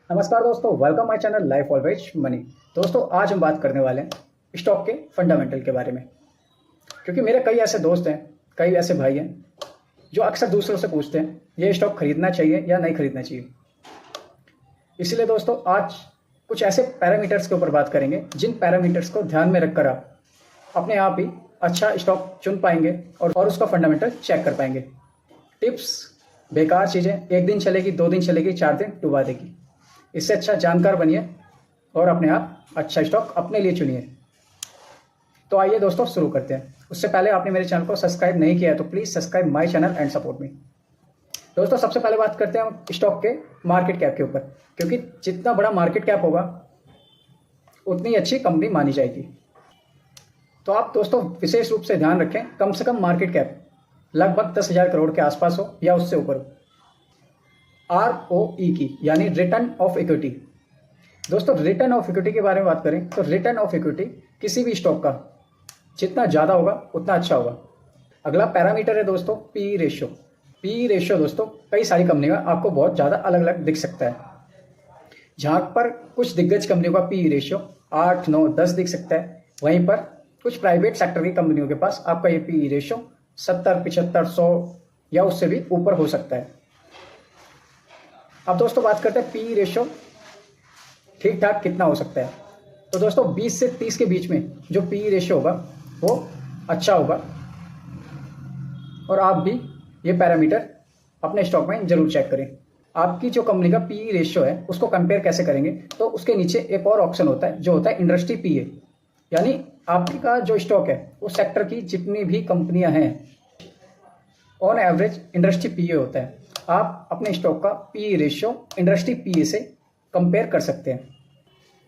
नमस्कार दोस्तों, welcome my channel life always money. दोस्तों, आज हम बात करने वाले हैं स्टॉक के फंडामेंटल के बारे में। क्योंकि मेरे कई ऐसे दोस्त हैं, कई ऐसे भाई हैं जो अक्सर दूसरों से पूछते हैं ये स्टॉक खरीदना चाहिए या नहीं खरीदना चाहिए। इसलिए दोस्तों, आज कुछ ऐसे पैरामीटर्स के ऊपर बात करेंगे जिन पैरामीटर्स को ध्यान में रखकर आप अपने आप ही अच्छा स्टॉक चुन पाएंगे और उसका फंडामेंटल चेक कर पाएंगे। टिप्स बेकार चीज़ें, एक दिन चलेगी, 2 दिन चलेगी, 4 दिन डुबा देगी। इससे अच्छा जानकार बनिए और अपने आप अच्छा स्टॉक अपने लिए चुनिए। तो आइए दोस्तों, शुरू करते हैं। उससे पहले आपने मेरे चैनल को सब्सक्राइब नहीं किया है तो please subscribe my channel and support me. दोस्तों, सबसे पहले बात करते हैं हम स्टॉक के मार्केट कैप के ऊपर, क्योंकि जितना बड़ा मार्केट कैप होगा उतनी अच्छी कंपनी मानी जाएगी। तो आप दोस्तों विशेष रूप से ध्यान रखें, कम से कम मार्केट कैप लगभग 10,000 करोड़ के आसपास हो या उससे ऊपर हो। ROE की यानी रिटर्न ऑफ इक्विटी। दोस्तों, रिटर्न ऑफ इक्विटी के बारे में बात करें तो रिटर्न ऑफ इक्विटी किसी भी स्टॉक का जितना ज़्यादा होगा उतना अच्छा होगा। अगला पैरामीटर है दोस्तों पी रेशियो। पी रेशियो दोस्तों कई सारी कंपनियों में आपको बहुत ज़्यादा अलग अलग दिख सकता है। जहाँ पर कुछ दिग्गज कंपनियों का पी रेशियो 8, 9, 10 दिख सकता है, वहीं पर कुछ प्राइवेट सेक्टर की कंपनियों के पास आपका ये पी रेशियो 70, 75, 100 या उससे भी ऊपर हो सकता है। अब दोस्तों बात करते हैं पी रेशियो ठीक ठाक कितना हो सकता है। तो दोस्तों 20 से 30 के बीच में जो पी रेशियो होगा वो अच्छा होगा। और आप भी ये पैरामीटर अपने स्टॉक में जरूर चेक करें। आपकी जो कंपनी का पी रेशियो है उसको कंपेयर कैसे करेंगे, तो उसके नीचे एक और ऑप्शन होता है जो होता है इंडस्ट्री पी ए। यानी आपका जो स्टॉक है उस सेक्टर की जितनी भी कंपनियां हैं on average industry P A होता है। आप अपने स्टॉक का पी रेशियो इंडस्ट्री पी से कंपेयर कर सकते हैं।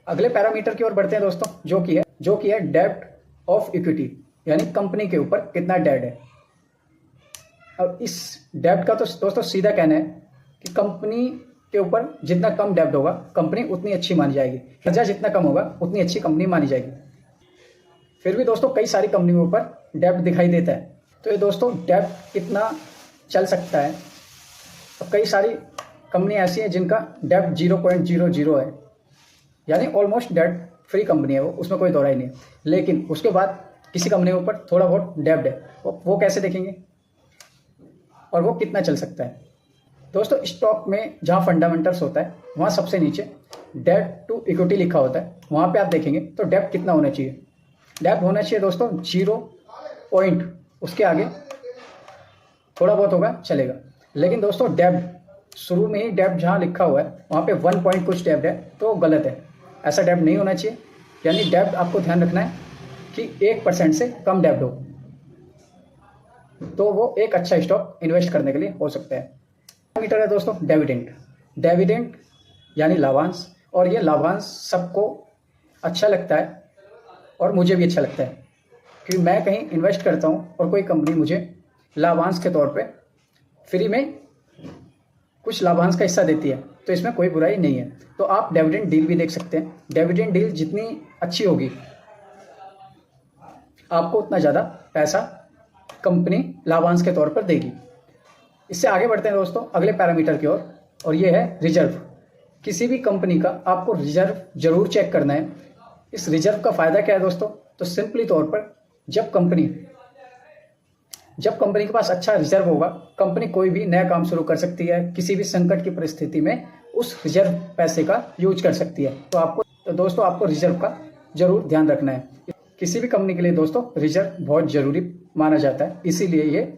अगले पैरामीटर की ओर बढ़ते हैं दोस्तों, जो कि है डेब्ट ऑफ इक्विटी, यानी कंपनी के ऊपर कितना डेट है। अब इस डेब्ट का तो दोस्तों सीधा कहना है कि कंपनी के ऊपर जितना कम डेब्ट होगा कंपनी उतनी अच्छी मानी जाएगी, कर्जा जितना कम होगा उतनी अच्छी कंपनी मानी जाएगी। फिर भी दोस्तों कई सारी कंपनियों के ऊपर डेब्ट दिखाई देता है। तो ये दोस्तों डेब्ट कितना चल सकता है। तो कई सारी कंपनी ऐसी हैं जिनका डेब्ट 0.00 है, यानी ऑलमोस्ट डेब्ट फ्री कंपनी है वो, उसमें कोई दौरा ही नहीं है। लेकिन उसके बाद किसी कंपनी के ऊपर थोड़ा बहुत डेब्ट है, वो कैसे देखेंगे और वो कितना चल सकता है। दोस्तों स्टॉक में जहाँ फंडामेंटल्स होता है वहाँ सबसे नीचे डेब्ट टू इक्विटी लिखा होता है, वहाँ पे आप देखेंगे तो डेब्ट कितना होना चाहिए। डेब्ट होना चाहिए दोस्तों 0 पॉइंट, उसके आगे थोड़ा बहुत होगा चलेगा। लेकिन दोस्तों डेब्ट शुरू में ही डेब्ट जहाँ लिखा हुआ है वहाँ पे 1 पॉइंट कुछ डेब्ट है तो गलत है। ऐसा डेब्ट नहीं होना चाहिए। यानी डेब्ट आपको ध्यान रखना है कि 1% से कम डेब्ट हो, तो वो एक अच्छा स्टॉक इन्वेस्ट करने के लिए हो सकता है। पैरामीटर है दोस्तों डिविडेंड। डिविडेंड यानी लाभांश, और ये लाभांश सबको अच्छा लगता है और मुझे भी अच्छा लगता है, क्योंकि मैं कहीं इन्वेस्ट करता हूँ और कोई कंपनी मुझे लाभांश के तौर पे फ्री में कुछ लाभांश का हिस्सा देती है, तो इसमें कोई बुराई नहीं है। तो आप डिविडेंड डील भी देख सकते हैं। डिविडेंड डील जितनी अच्छी होगी आपको उतना ज़्यादा पैसा कंपनी लाभांश के तौर पर देगी। इससे आगे बढ़ते हैं दोस्तों अगले पैरामीटर की ओर, और ये है रिजर्व। किसी भी कंपनी का आपको रिजर्व जरूर चेक करना है। इस रिजर्व का फ़ायदा क्या है दोस्तों, तो सिंपली तौर पर जब कंपनी के पास अच्छा रिजर्व होगा, कंपनी कोई भी नया काम शुरू कर सकती है, किसी भी संकट की परिस्थिति में उस रिजर्व पैसे का यूज कर सकती है। तो दोस्तों आपको रिजर्व का जरूर ध्यान रखना है। किसी भी कंपनी के लिए दोस्तों रिजर्व बहुत जरूरी माना जाता है, इसीलिए ये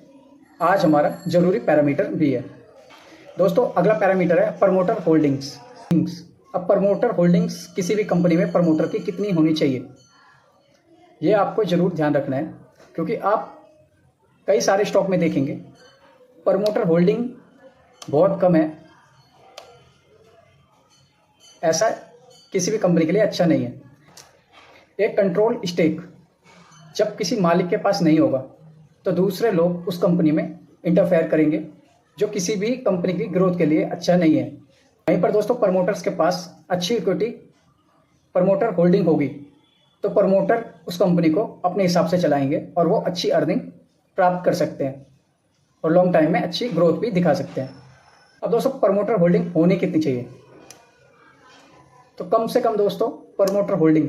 आज हमारा जरूरी पैरामीटर भी है। दोस्तों अगला पैरामीटर है प्रमोटर होल्डिंग्स। अब प्रमोटर होल्डिंग्स किसी भी कंपनी में प्रमोटर की कितनी होनी चाहिए ये आपको जरूर ध्यान रखना है, क्योंकि आप कई सारे स्टॉक में देखेंगे प्रमोटर होल्डिंग बहुत कम है। ऐसा किसी भी कंपनी के लिए अच्छा नहीं है। एक कंट्रोल स्टेक जब किसी मालिक के पास नहीं होगा तो दूसरे लोग उस कंपनी में इंटरफेयर करेंगे, जो किसी भी कंपनी की ग्रोथ के लिए अच्छा नहीं है। वहीं पर दोस्तों प्रमोटर्स के पास अच्छी इक्विटी प्रमोटर होल्डिंग होगी तो प्रमोटर उस कंपनी को अपने हिसाब से चलाएंगे और वो अच्छी अर्निंग प्राप्त कर सकते हैं और लॉन्ग टाइम में अच्छी ग्रोथ भी दिखा सकते हैं। अब दोस्तों प्रमोटर होल्डिंग होनी कितनी चाहिए, तो कम से कम दोस्तों प्रमोटर होल्डिंग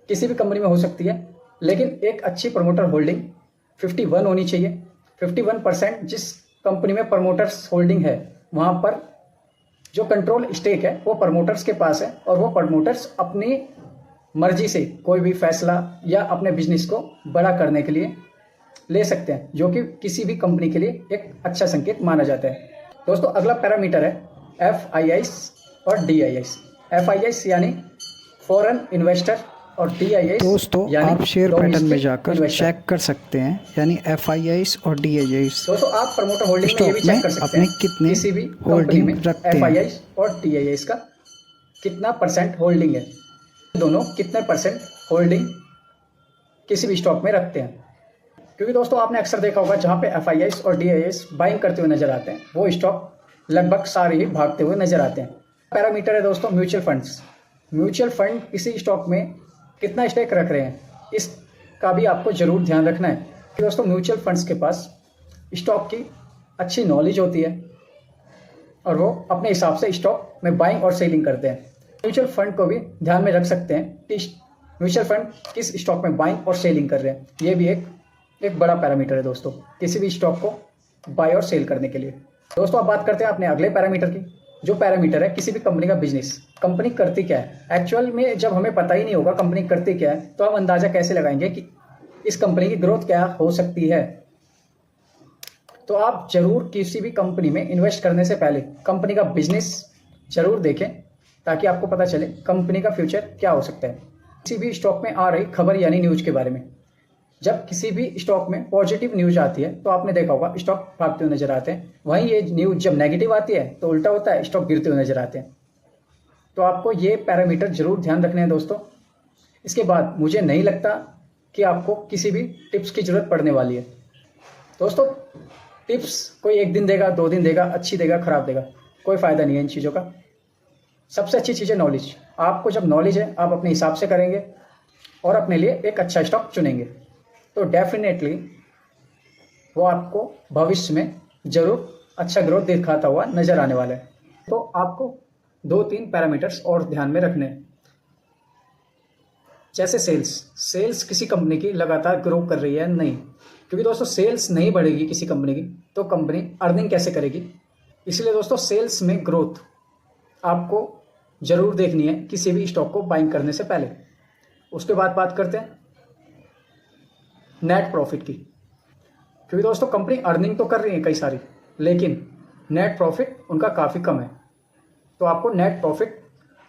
किसी भी कंपनी में हो सकती है, लेकिन एक अच्छी प्रमोटर होल्डिंग 51 होनी चाहिए। 51% जिस कंपनी में प्रमोटर्स होल्डिंग है वहाँ पर जो कंट्रोल स्टेक है वो प्रमोटर्स के पास है, और वो प्रमोटर्स अपनी मर्जी से कोई भी फैसला या अपने बिजनेस को बड़ा करने के लिए ले सकते हैं, जो कि किसी भी कंपनी के लिए एक अच्छा संकेत माना जाता है। दोस्तों अगला पैरामीटर है FIIs और DIIs। FIIs यानी फॉरेन इन्वेस्टर और DIIs दोस्तों आप शेयर पैटर्न में जाकर चेक कर सकते हैं, यानी FIIs और DIIs। दोस्तों आप प्रमोटर होल्डिंग में ये भी चेक कर सकते हैं कितने किसी भी होल्डिंग में FIIs और DIIs का कितना परसेंट होल्डिंग है, दोनों कितने परसेंट होल्डिंग किसी भी स्टॉक में रखते हैं। क्योंकि दोस्तों आपने अक्सर देखा होगा जहाँ पे FIIs और DIIs बाइंग करते हुए नजर आते हैं वो स्टॉक लगभग सारे ही भागते हुए नजर आते हैं। पैरामीटर है दोस्तों म्यूचुअल फंड्स। म्यूचुअल फंड किसी स्टॉक में कितना स्टेक रख रहे हैं इसका भी आपको जरूर ध्यान रखना है कि दोस्तों म्यूचुअल फंड्स के पास स्टॉक की अच्छी नॉलेज होती है और वो अपने हिसाब से स्टॉक में बाइंग और सेलिंग करते हैं। म्यूचुअल फंड को भी ध्यान में रख सकते हैं कि म्यूचुअल फंड किस स्टॉक में बाइंग और सेलिंग कर रहे हैं। ये भी एक बड़ा पैरामीटर है दोस्तों किसी भी स्टॉक को बाय और सेल करने के लिए। दोस्तों अब बात करते हैं अपने अगले पैरामीटर की, जो पैरामीटर है किसी भी कंपनी का बिजनेस। कंपनी करती क्या है, एक्चुअल में जब हमें पता ही नहीं होगा कंपनी करती क्या है तो हम अंदाजा कैसे लगाएंगे कि इस कंपनी की ग्रोथ क्या हो सकती है। तो आप जरूर किसी भी कंपनी में इन्वेस्ट करने से पहले कंपनी का बिजनेस जरूर देखें ताकि आपको पता चले कंपनी का फ्यूचर क्या हो सकता है। किसी भी स्टॉक में आ रही खबर यानी न्यूज के बारे में, जब किसी भी स्टॉक में पॉजिटिव न्यूज आती है तो आपने देखा होगा स्टॉक भागते हुए नजर आते हैं, वहीं ये न्यूज जब नेगेटिव आती है तो उल्टा होता है, स्टॉक गिरते हुए नजर आते हैं। तो आपको ये पैरामीटर जरूर ध्यान रखने हैं दोस्तों। इसके बाद मुझे नहीं लगता कि आपको किसी भी टिप्स की जरूरत पड़ने वाली है। दोस्तों टिप्स कोई एक दिन देगा, 2 दिन देगा, अच्छी देगा, खराब देगा, कोई फायदा नहीं है इन चीज़ों का। सबसे अच्छी चीज़ है नॉलेज। आपको जब नॉलेज है आप अपने हिसाब से करेंगे और अपने लिए एक अच्छा स्टॉक चुनेंगे तो डेफिनेटली वो आपको भविष्य में जरूर अच्छा ग्रोथ दिखाता हुआ नजर आने वाला है। तो आपको 2-3 पैरामीटर्स और ध्यान में रखने हैं, जैसे सेल्स किसी कंपनी की लगातार ग्रो कर रही है नहीं, क्योंकि दोस्तों सेल्स नहीं बढ़ेगी किसी कंपनी की तो कंपनी अर्निंग कैसे करेगी। इसलिए दोस्तों सेल्स में ग्रोथ आपको जरूर देखनी है किसी भी स्टॉक को बाइंग करने से पहले। उसके बाद बात करते हैं नेट प्रॉफिट की, क्योंकि दोस्तों कंपनी अर्निंग तो कर रही है कई सारी, लेकिन नेट प्रॉफिट उनका काफ़ी कम है। तो आपको नेट प्रॉफिट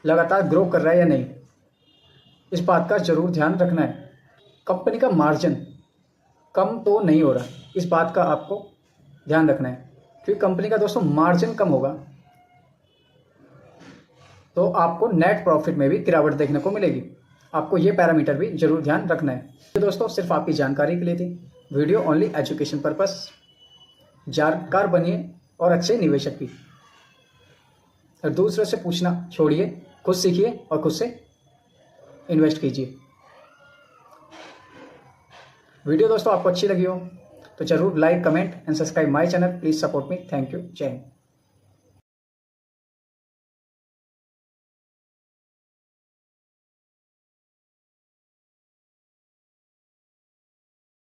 लगातार ग्रो कर रहा है या नहीं इस बात का जरूर ध्यान रखना है। कंपनी का मार्जिन कम तो नहीं हो रहा, इस बात का आपको ध्यान रखना है, क्योंकि कंपनी का दोस्तों मार्जिन कम होगा तो आपको नेट प्रॉफिट में भी गिरावट देखने को मिलेगी। आपको ये पैरामीटर भी जरूर ध्यान रखना है। तो दोस्तों सिर्फ आपकी जानकारी के लिए थी वीडियो, ओनली एजुकेशन पर्पस। जानकार बनिए और अच्छे निवेशक भी, और दूसरों से पूछना छोड़िए, खुद सीखिए और खुद से इन्वेस्ट कीजिए। वीडियो दोस्तों आपको अच्छी लगी हो तो जरूर like, comment and subscribe my channel. Please support me. Thank you. जय हिंद।